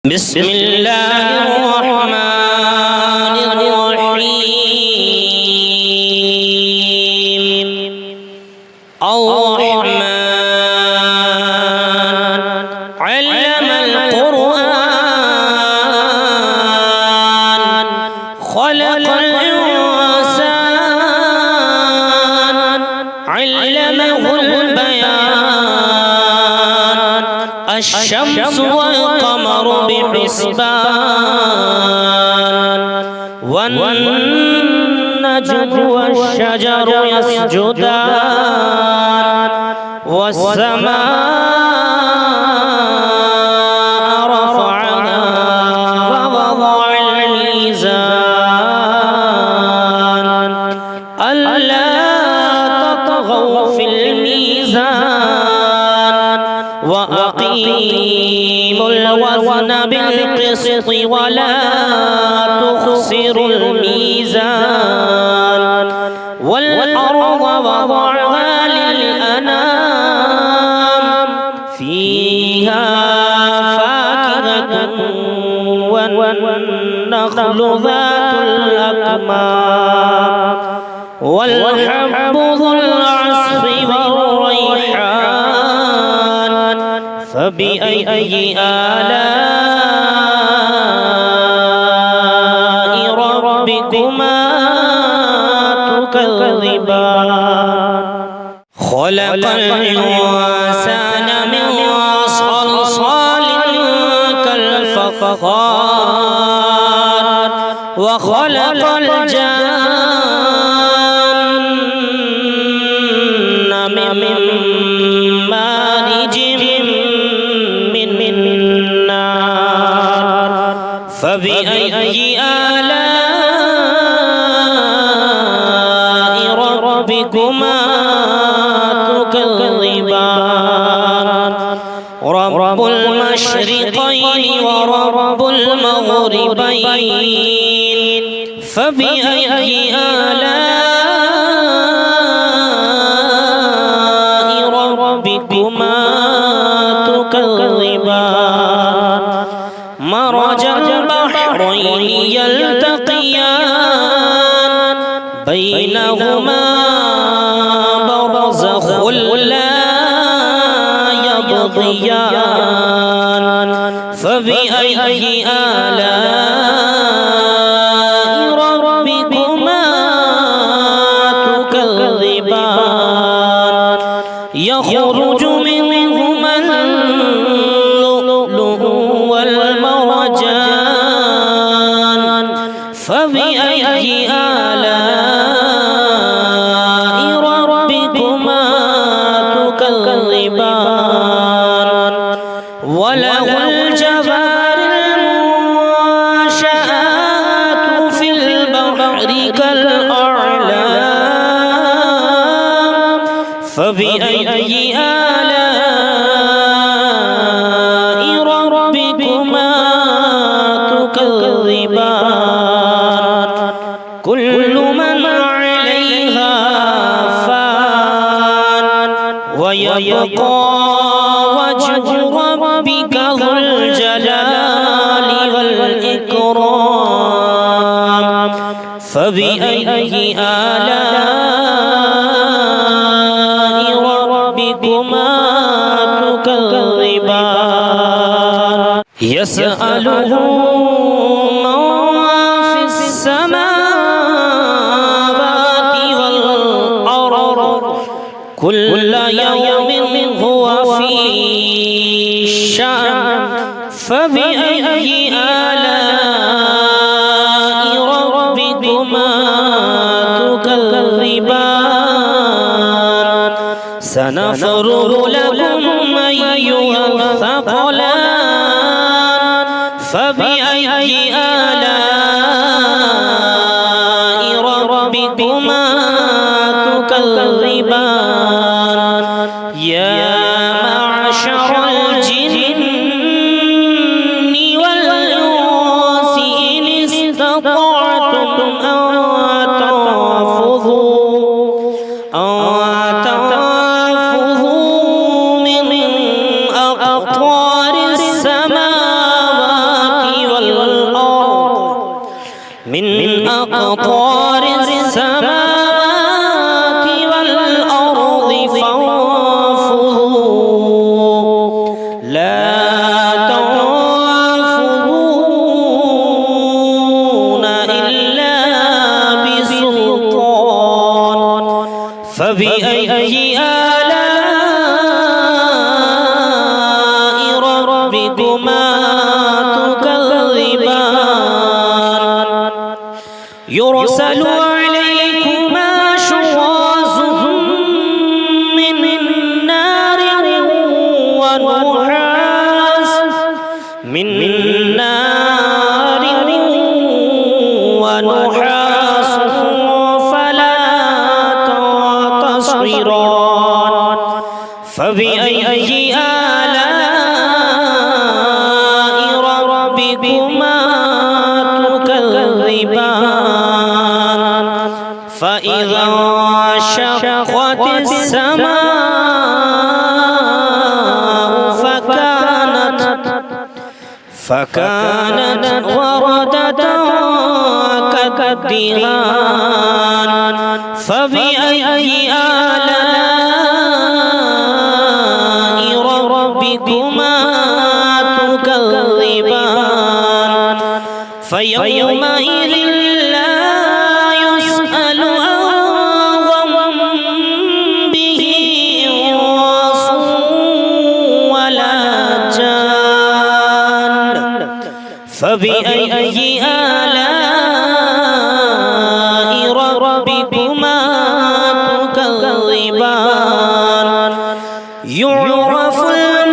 بسم الله الرحمن الرحيم الرحمن علم القرآن خلق الإنسان علمه البيان الشمس والقمر بحسبان والنجم والشجر يسجدان والسماء رفعها ووضع الميزان ألا تطغوا في الميزان وأقيموا الوزن بالقسط ولا تخسروا الميزان والأرض وضعها للأنام فيها فاكهة والنخل ذات الأكمام والحب ذو العصف والريحان فبأي آلاء ربكما تكذبان خلق الإنسان من صلصال كالفخار وخلق الجن من مارج من نار فبأي آلاء ربكما تكذبان رب المشرقين ورب المغربين فبأي آلاء ربكما تكذبان مرج البحرين يلتقيان بينهما برزخ لا يبغيان فبأي آلاء ربكما تكذبان يخرج منهما اللؤلؤ والمرجان فبأي آلاء ربكما تكذبان وله الجوار المنشآت في البحر كالأعلام فبأي آلاء ربكما تكذبان كل من عليها فان ويبقى وجه ربك ذو الجلال والإكرام فبأي آلاء ربكما تكذبان يسأله من في السماوات والأرض كل يوم هو في شأن فبأي آلاء ربكما تكذبان سنفرغ لكم أيها الثقلان فبأي آلاء ربكما تكذبان يا معشر الجن والإنس إن استطعتم أن تنفذوا من أقطار السماوات أقطار السماوات والأرض فانفذوا لا تنفذون إلا بسلطان فبأي آلاء ربكما تكذبان يرسل عليكما شواظ من نار ونحاس فلا تنتصران فبأي آلاء ربكما تكذبان فإذا انشقت السماء فكانت وردة كالدهان فبأي آلاء ربكما تكذبان فيومئذ لا يسأل عن ذنبه إنس ولا جان فبأي آلاء ربكما تكذبان يعرف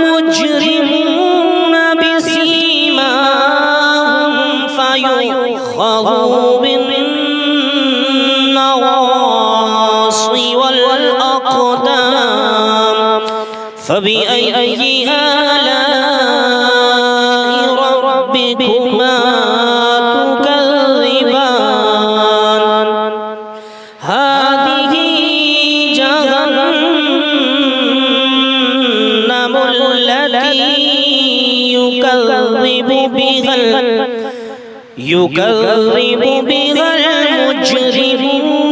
المجرمون بسيماهم فيؤخذوا بالنواصي والأقدام فبأي آلاء ربكما تكذبان هذه جهنم التي يكذب بها المجرمون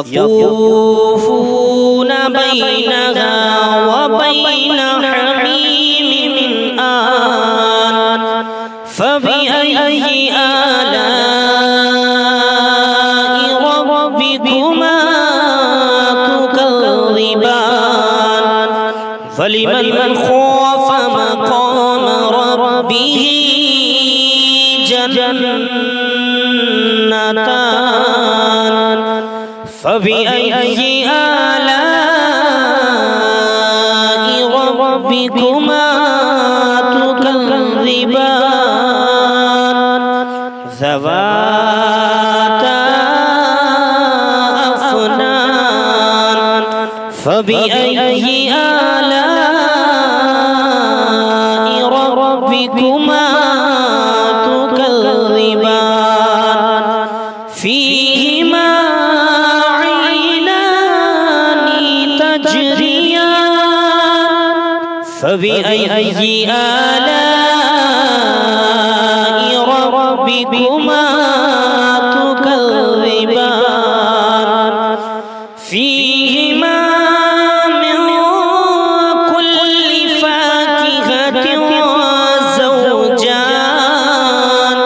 يطوفون بينها وبين حميم آن فبأي آلاء ربكما تكذبان فلمن خاف مقام ربه جنتان فبأي آلاء ربكما تكذبان ذواتا أفنان فبأي آلاء ربكما تكذبان فيهما عينان تجريان فبأي آلاء ربكما تكذبان فيهما من كل فاكهة زوجان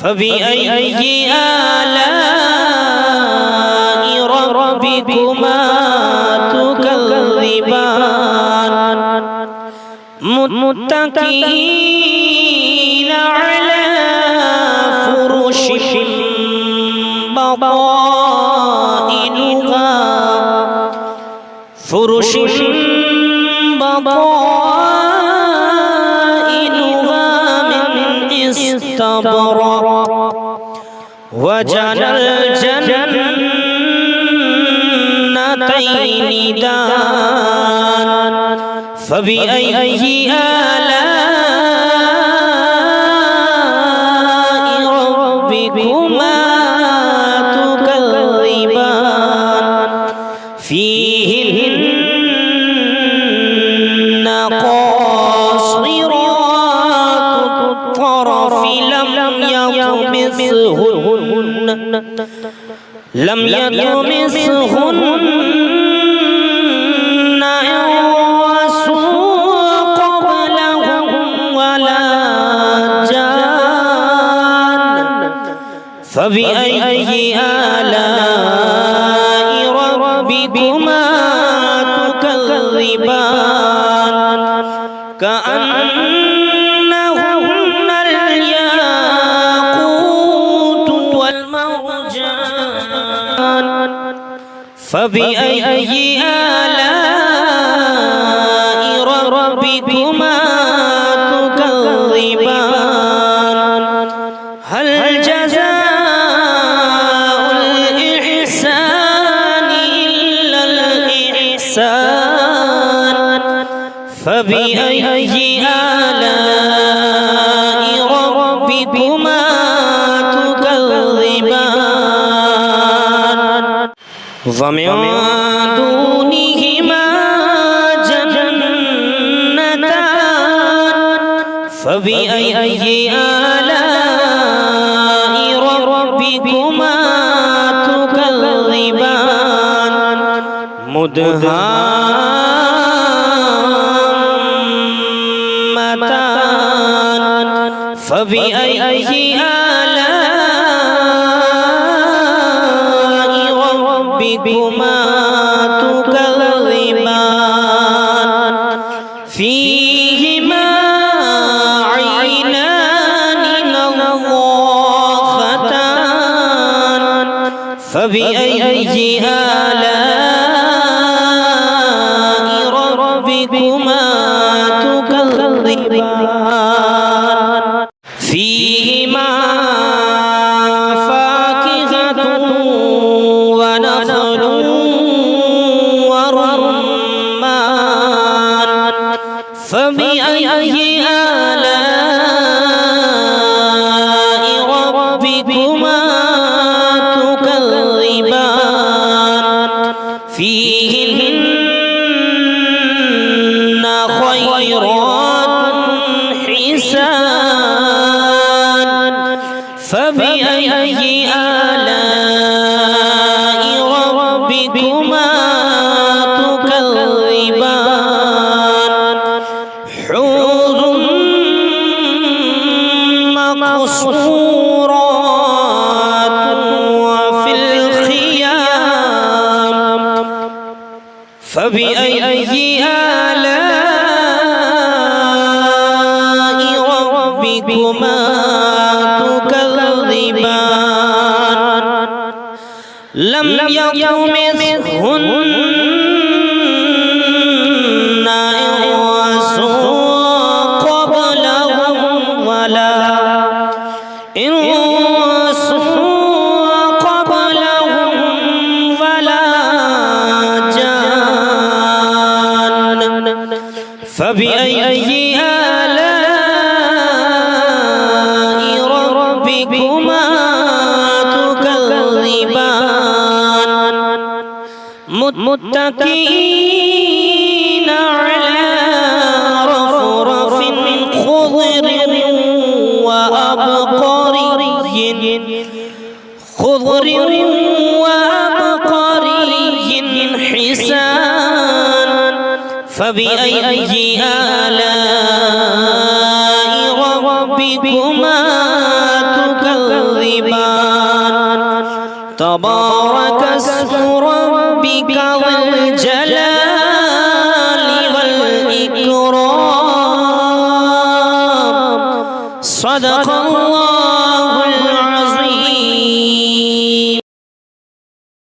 فبأي آلاء ربكما تكذبان متكئين على فرش بطائنها من استبرق وجنى الجنتين دان فبأي آلاء ربكما تكذبان فيهن قاصرات الطرف لم يطمثهن يطمسهن لم يطمسهن إنس قبلهم ولا جان فبأي آلاء ربكما تكذبان كأنهن الياقوت والمرجان فبأي آلاء ربكما تكذبان هل جزاء الإحسان إلا الإحسان فبأي آلاء ربكما تكذبان ومن دونهما جنتان فبأي آلاء ربكما تكذبان مدهامتان فبأي آلاء ربكما تكذبان فيهما عينان نضاختان فبأي آلاء ربكما تكذبان فيهما فاكهة ونخل ورمان فبأي آلاء ربكما تكذبان فيهن خيرات حسان فبأي آلاء ربكما تكذبان حور مقصورات وفي الخيام فبأي آلاء ربكما تكذبان لم يطمثهن إنس قبلهم ولا جان فبأي آلاء ربكما تكذبان متكئين على رفرف خضر وأبقري حسان فبأي آلاء ربكما تكذبان تبارك اسم ربك ذو الجلال والإكرام صدق الله